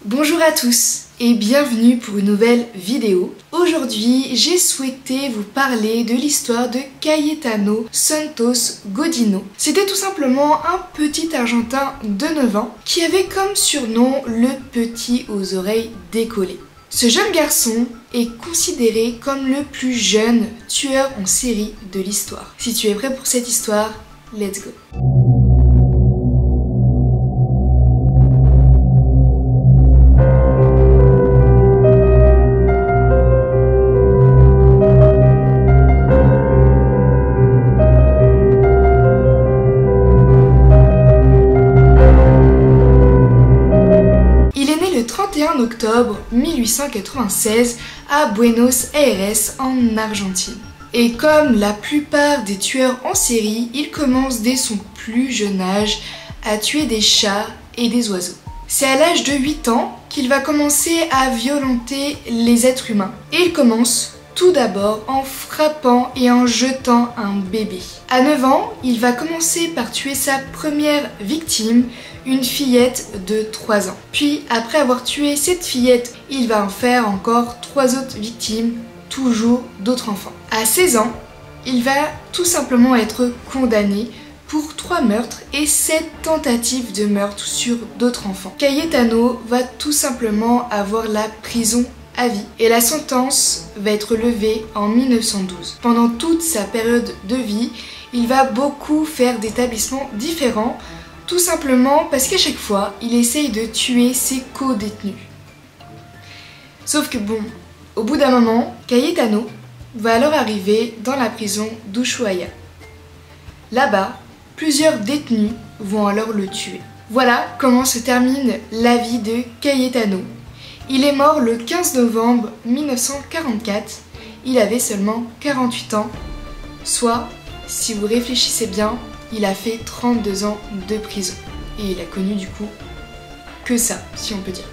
Bonjour à tous et bienvenue pour une nouvelle vidéo. Aujourd'hui, j'ai souhaité vous parler de l'histoire de Cayetano Santos Godinho. C'était tout simplement un petit Argentin de 9 ans qui avait comme surnom le petit aux oreilles décollées. Ce jeune garçon est considéré comme le plus jeune tueur en série de l'histoire. Si tu es prêt pour cette histoire, let's go! Le 31 octobre 1896 à Buenos Aires en Argentine. Et comme la plupart des tueurs en série, il commence dès son plus jeune âge à tuer des chats et des oiseaux. C'est à l'âge de 8 ans qu'il va commencer à violenter les êtres humains. Et il commence tout d'abord en frappant et en jetant un bébé. À 9 ans, il va commencer par tuer sa première victime, une fillette de 3 ans. Puis, après avoir tué cette fillette, il va en faire encore 3 autres victimes, toujours d'autres enfants. À 16 ans, il va tout simplement être condamné pour 3 meurtres et 7 tentatives de meurtre sur d'autres enfants. Cayetano va tout simplement avoir la prison à vie et la sentence va être levée en 1912. Pendant toute sa période de vie, il va beaucoup faire d'établissements différents, tout simplement parce qu'à chaque fois, il essaye de tuer ses co-détenus. Sauf que bon, au bout d'un moment, Cayetano va alors arriver dans la prison d'Ushuaia. Là-bas, plusieurs détenus vont alors le tuer. Voilà comment se termine la vie de Cayetano. Il est mort le 15 novembre 1944, il avait seulement 48 ans, soit, si vous réfléchissez bien, il a fait 32 ans de prison. Et il a connu du coup que ça, si on peut dire.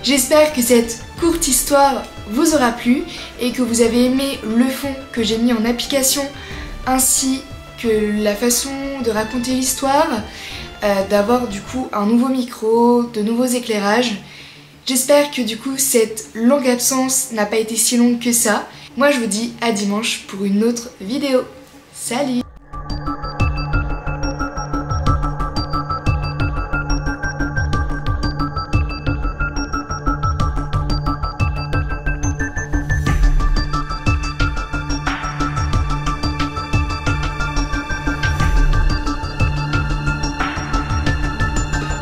J'espère que cette courte histoire vous aura plu et que vous avez aimé le fond que j'ai mis en application, ainsi que la façon de raconter l'histoire, d'avoir du coup un nouveau micro, de nouveaux éclairages. J'espère que du coup cette longue absence n'a pas été si longue que ça. Moi je vous dis à dimanche pour une autre vidéo. Salut!